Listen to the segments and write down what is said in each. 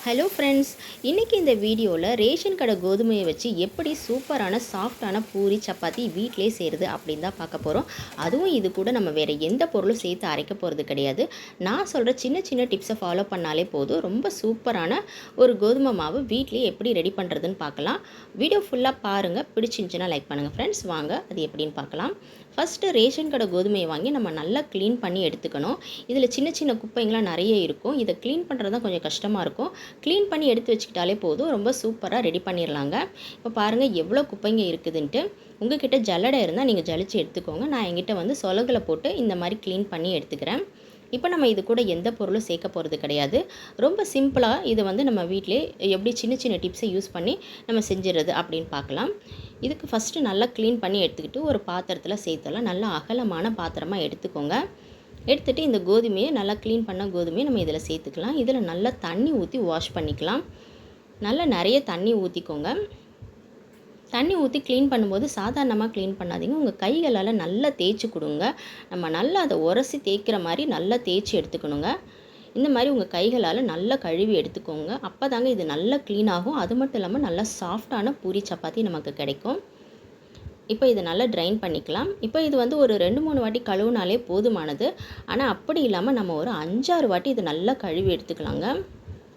Hello friends, இன்றைக்கி இந்த வீடியோவில் ரேஷன் கடை கோதுமையை வச்சு எப்படி சூப்பரான சாஃப்டான பூரி சப்பாத்தி வீட்டிலே செய்கிறது அப்படின்னு தான் பார்க்க போகிறோம். அதுவும் இது கூட நம்ம வேறு எந்த பொருளும் சேர்த்து அரைக்க போகிறது கிடையாது. நான் சொல்கிற சின்ன சின்ன டிப்ஸை ஃபாலோ பண்ணாலே போதும், ரொம்ப சூப்பரான ஒரு கோதுமை மாவு வீட்டிலே எப்படி ரெடி பண்ணுறதுன்னு பார்க்கலாம். வீடியோ ஃபுல்லாக பாருங்கள், பிடிச்சிருந்துச்சுன்னா லைக் பண்ணுங்கள் ஃப்ரெண்ட்ஸ். வாங்க அது எப்படின்னு பார்க்கலாம். ஃபஸ்ட்டு ரேஷன் கடை கோதுமையை வாங்கி நம்ம நல்லா க்ளீன் பண்ணி எடுத்துக்கணும். இதில் சின்ன சின்ன குப்பைங்களாம் நிறைய இருக்கும். இதை க்ளீன் பண்ணுறது தான் கொஞ்சம் கஷ்டமாக இருக்கும். க்ளீன் பண்ணி எடுத்து வச்சுக்கிட்டாலே போதும், ரொம்ப சூப்பராக ரெடி பண்ணிடலாங்க. இப்போ பாருங்கள் எவ்வளோ குப்பைங்க இருக்குதுன்ட்டு. உங்கள்கிட்ட ஜல்லடை இருந்தால் நீங்கள் ஜலிச்சு எடுத்துக்கோங்க. நான் என்கிட்ட வந்து சொலகில் போட்டு இந்த மாதிரி க்ளீன் பண்ணி எடுத்துக்கிறேன். இப்போ நம்ம இது கூட எந்த பொருளும் சேர்க்க போகிறது கிடையாது. ரொம்ப சிம்பிளாக இதை வந்து நம்ம வீட்டிலே எப்படி சின்ன சின்ன டிப்ஸை யூஸ் பண்ணி நம்ம செஞ்சிடுறது அப்படின்னு பார்க்கலாம். இதுக்கு ஃபஸ்ட்டு நல்லா க்ளீன் பண்ணி எடுத்துக்கிட்டு ஒரு பாத்திரத்தில் சேர்த்தலாம். நல்லா அகலமான பாத்திரமாக எடுத்துக்கோங்க. எடுத்துகிட்டு இந்த கோதுமையை நல்லா க்ளீன் பண்ண கோதுமையை நம்ம இதில் சேர்த்துக்கலாம். இதில் நல்லா தண்ணி ஊற்றி வாஷ் பண்ணிக்கலாம். நல்லா நிறைய தண்ணி ஊற்றிக்கோங்க. தண்ணி ஊற்றி க்ளீன் பண்ணும்போது சாதாரணமாக க்ளீன் பண்ணாதீங்க. உங்கள் கைகளால் நல்லா தேய்ச்சி கொடுங்க. நம்ம நல்லா அதை உரசி தேய்க்கிற மாதிரி நல்லா தேய்ச்சி எடுத்துக்கணுங்க. இந்த மாதிரி உங்கள் கைகளால் நல்லா கழுவி எடுத்துக்கோங்க. அப்போ தாங்க இது நல்லா க்ளீன் ஆகும். அது மட்டும் இல்லாமல் நல்லா சாஃப்டான பூரி சப்பாத்தி நமக்கு கிடைக்கும். இப்போ இதை நல்லா ட்ரைன் பண்ணிக்கலாம். இப்போ இது வந்து ஒரு 2-3 வாட்டி கழுவுனாலே போதுமானது. ஆனால் அப்படி இல்லாமல் நம்ம ஒரு 5-6 வாட்டி இது நல்லா கழுவி எடுத்துக்கலாங்க.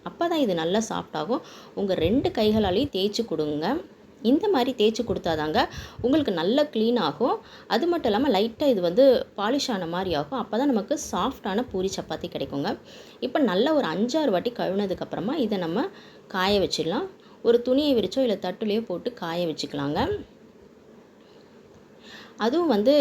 அப்போ தான் இது நல்லா சாஃப்டாகும். உங்கள் 2 கைகளாலையும் தேய்ச்சி கொடுங்க. இந்த மாதிரி தேய்ச்சி கொடுத்தாதாங்க உங்களுக்கு நல்லா க்ளீன் ஆகும். அது மட்டும் இல்லாமல் லைட்டாக இது வந்து பாலிஷ் ஆன மாதிரி ஆகும். அப்போ தான் நமக்கு சாஃப்டான பூரி சப்பாத்தி கிடைக்குங்க. இப்போ நல்லா ஒரு 5-6 வாட்டி கழுவுனதுக்கப்புறமா இதை நம்ம காய வச்சிடலாம். ஒரு துணியை விரிச்சோ இல்லை தட்டுலேயோ போட்டு காய வச்சுக்கலாங்க. அதுவும் வந்து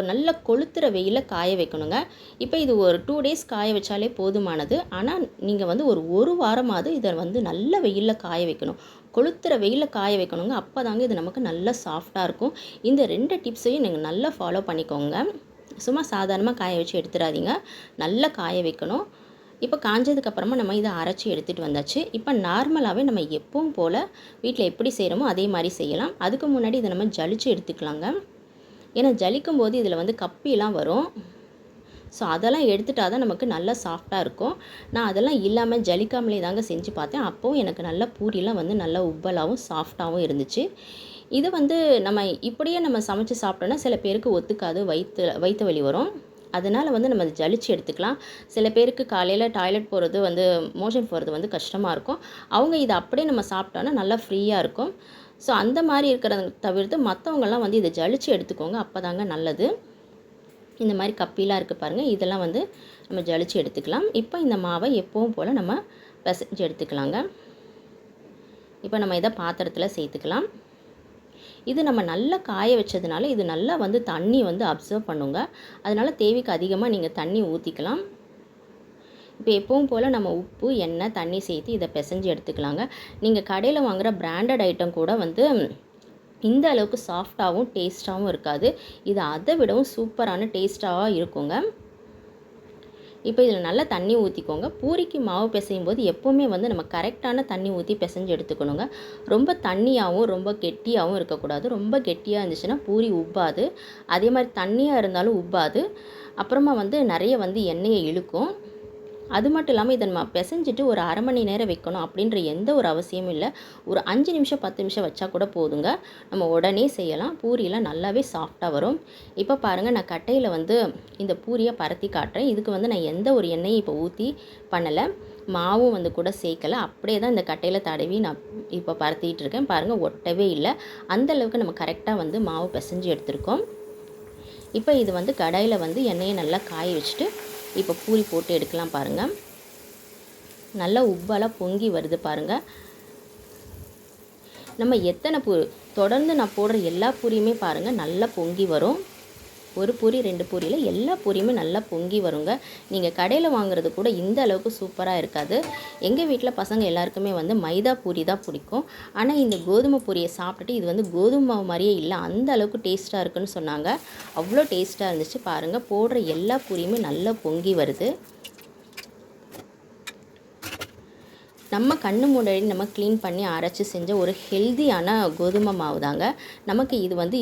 நல்ல கொளுத்துற வெயிலில் காய வைக்கணுங்க. இப்போ இது ஒரு 2 டேஸ் காய வச்சாலே போதுமானது. ஆனால் நீங்கள் வந்து ஒரு வாரமாவது இதை வந்து நல்ல வெயிலில் காய வைக்கணும். கொளுத்துற வெயிலில் காய வைக்கணுங்க. அப்போ தாங்க இது நமக்கு நல்லா சாஃப்டாக இருக்கும். இந்த 2 டிப்ஸையும் நீங்கள் நல்லா ஃபாலோ பண்ணிக்கோங்க. சும்மா சாதாரணமாக காய வச்சு எடுத்துடாதீங்க. நல்லா காய வைக்கணும். இப்போ காஞ்சதுக்கப்புறமா நம்ம இதை அரைச்சி எடுத்துகிட்டு வந்தாச்சு. இப்போ நார்மலாகவே நம்ம எப்பவும் போல் வீட்டில் எப்படி செய்கிறோமோ அதே மாதிரி செய்யலாம். அதுக்கு முன்னாடி இதை நம்ம ஜலிச்சு எடுத்துக்கலாங்க. ஏன்னா ஜலிக்கும் போது இதில் வந்து கப்பிலாம் வரும். ஸோ அதெல்லாம் எடுத்துட்டா தான் நமக்கு நல்லா சாஃப்டாக இருக்கும். நான் அதெல்லாம் இல்லாமல் ஜலிக்காமலே தாங்க செஞ்சு பார்த்தேன். அப்போவும் எனக்கு நல்லா பூரிலாம் வந்து நல்லா உப்பலாகவும் சாஃப்டாகவும் இருந்துச்சு. இதை வந்து நம்ம இப்படியே நம்ம சமைச்சு சாப்பிட்டோன்னா சில பேருக்கு ஒத்துக்காது, வயிற்று வலி வரும். அதனால் வந்து நம்ம அதை ஜலிச்சு எடுத்துக்கலாம். சில பேருக்கு காலையில் டாய்லெட் போகிறது வந்து மோஷன் போகிறது வந்து கஷ்டமாக இருக்கும். அவங்க இதை அப்படியே நம்ம சாப்பிட்டோன்னா நல்லா ஃப்ரீயாக இருக்கும். ஸோ அந்த மாதிரி இருக்கிறத தவிர்த்து மற்றவங்கெல்லாம் வந்து இதை ஜலிச்சு எடுத்துக்கோங்க. அப்போ தாங்க நல்லது. இந்த மாதிரி கப்பிலாம் இருக்குது பாருங்கள், இதெல்லாம் வந்து நம்ம ஜலிச்சு எடுத்துக்கலாம். இப்போ இந்த மாவை எப்பவும் போல் நம்ம பிசைஞ்சு எடுத்துக்கலாங்க. இப்போ நம்ம இதை பாத்திரத்தில் சேர்த்துக்கலாம். இது நம்ம நல்லா காய வச்சதுனால இது நல்லா வந்து தண்ணி வந்து அப்சர்வ் பண்ணுங்க. அதனால் தேவைக்கு அதிகமாக நீங்கள் தண்ணி ஊற்றிக்கலாம். இப்போ எப்பவும் போல் நம்ம உப்பு, எண்ணெய், தண்ணி சேர்த்து இதை பிசைஞ்சு எடுத்துக்கலாங்க. நீங்கள் கடையில் வாங்குகிற பிராண்டட் ஐட்டம் கூட வந்து இந்த அளவுக்கு சாஃப்டாகவும் டேஸ்ட்டாகவும் இருக்காது. இது அதை விடவும் சூப்பரான டேஸ்ட்டாக இருக்குங்க. இப்போ இதில் நல்லா தண்ணி ஊற்றிக்கோங்க. பூரிக்கு மாவு பிசையும் போது எப்போவுமே வந்து நம்ம கரெக்டான தண்ணி ஊற்றி பிசைஞ்சு எடுத்துக்கணுங்க. ரொம்ப தண்ணியாகவும் ரொம்ப கெட்டியாகவும் இருக்கக்கூடாது. ரொம்ப கெட்டியாக இருந்துச்சுன்னா பூரி உப்பாது. அதே மாதிரி தண்ணியாக இருந்தாலும் உப்பாது. அப்புறமா வந்து நிறைய வந்து எண்ணெயை இழுக்கும். அது மட்டும் இல்லாமல் இதை நம்ம பிசைஞ்சிட்டு ஒரு 1/2 மணி நேரம் வைக்கணும் அப்படின்ற எந்த ஒரு அவசியமும் இல்லை. ஒரு 5 நிமிஷம் 10 நிமிஷம் வச்சா கூட போதுங்க. நம்ம உடனே செய்யலாம். பூரியெலாம் நல்லாவே சாஃப்டாக வரும். இப்போ பாருங்கள், நான் கட்டையில் வந்து இந்த பூரியை பரத்தி காட்டுறேன். இதுக்கு வந்து நான் எந்த ஒரு எண்ணெயும் இப்போ ஊற்றி பண்ணலை, மாவும் வந்து கூட சேர்க்கலை. அப்படியே தான் இந்த கட்டையில் தடவி நான் இப்போ பரத்திக்கிட்டு இருக்கேன். பாருங்கள், ஒட்டவே இல்லை. அந்தளவுக்கு நம்ம கரெக்டாக வந்து மாவு பிசைஞ்சு எடுத்துருக்கோம். இப்போ இது வந்து கடாயில் வந்து எண்ணெயை நல்லா காய வச்சுட்டு இப்போ பூரி போட்டு எடுக்கலாம். பாருங்கள், நல்லா உப்பாலாம் பொங்கி வருது பாருங்கள். நம்ம எத்தனை தொடர்ந்து நான் போடுற எல்லா பூரியுமே பாருங்கள் நல்லா பொங்கி வரும். ஒரு பூரி 2 பூரியில் எல்லா பூரியுமே நல்லா பொங்கி வருங்க. நீங்கள் கடையில் வாங்குறது கூட இந்த அளவுக்கு சூப்பராக இருக்காது. எங்கள் வீட்டில் பசங்க எல்லாருக்குமே வந்து மைதா பூரி தான் பிடிக்கும். ஆனால் இந்த கோதுமை பூரியை சாப்பிட்டுட்டு இது வந்து கோதுமை மாவு மாதிரியே இல்லை, அந்த அளவுக்கு டேஸ்ட்டாக இருக்குன்னு சொன்னாங்க. அவ்வளோ டேஸ்ட்டாக இருந்துச்சு. பாருங்கள், போடுற எல்லா பூரியுமே நல்லா பொங்கி வருது. நம்ம கண்ணு முன்னாடி நம்ம க்ளீன் பண்ணி அரைச்சி செஞ்ச ஒரு ஹெல்தியான கோதுமை மாவு தாங்க. நமக்கு இது வந்து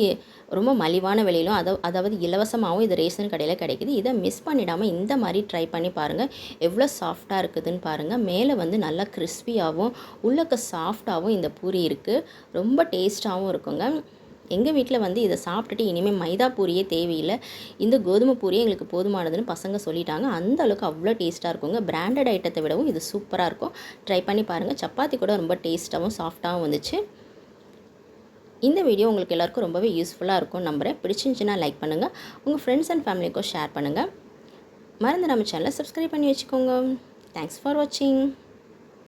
ரொம்ப மலிவான விலையிலும் அதாவது இலவசமாகவும் இது ரேஷன் கடையில் கிடைக்கிது. இதை மிஸ் பண்ணிடாமல் இந்த மாதிரி ட்ரை பண்ணி பாருங்கள். எவ்வளோ சாஃப்டாக இருக்குதுன்னு பாருங்கள். மேலே வந்து நல்லா கிறிஸ்பியாகவும் உள்ளக்க சாஃப்டாகவும் இந்த பூரி இருக்குது. ரொம்ப டேஸ்ட்டாகவும் இருக்குங்க. எங்கள் வீட்டில் வந்து இதை சாப்பிட்டுட்டு இனிமேல் மைதா பூரியே தேவையில்லை, இந்த கோதுமை பூரியே எங்களுக்கு போதுமானதுன்னு பசங்க சொல்லிட்டாங்க. அந்த அளவுக்கு அவ்வளோ டேஸ்ட்டாக இருக்குங்க. பிராண்டட் ஐட்டத்தை விடவும் இது சூப்பராக இருக்கும். ட்ரை பண்ணி பாருங்கள். சப்பாத்தி கூட ரொம்ப டேஸ்ட்டாகவும் சாஃப்டாகவும் வந்துச்சு. இந்த வீடியோ உங்களுக்கு எல்லாருக்கும் ரொம்பவே யூஸ்ஃபுல்லாக இருக்கும் நம்புகிறேன். பிடிச்சிருந்துச்சின்னா லைக் பண்ணுங்கள், உங்கள் ஃப்ரெண்ட்ஸ் அண்ட் ஃபேமிலிக்கும் ஷேர் பண்ணுங்கள். மறந்து நம்ம சேனலை சப்ஸ்கிரைப் பண்ணி வச்சுக்கோங்க. தேங்க்ஸ் ஃபார் வாட்சிங்.